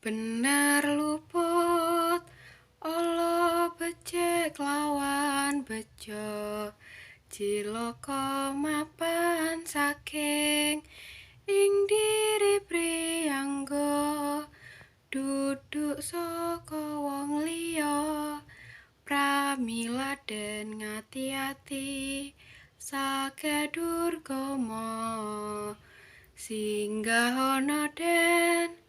Bener luput, olo becek lawan bejo, cilaka mapan saking ing diri priyangga, duduk saka wong liya, pramiladen ngati-ati, sakedur gama, singgah ana den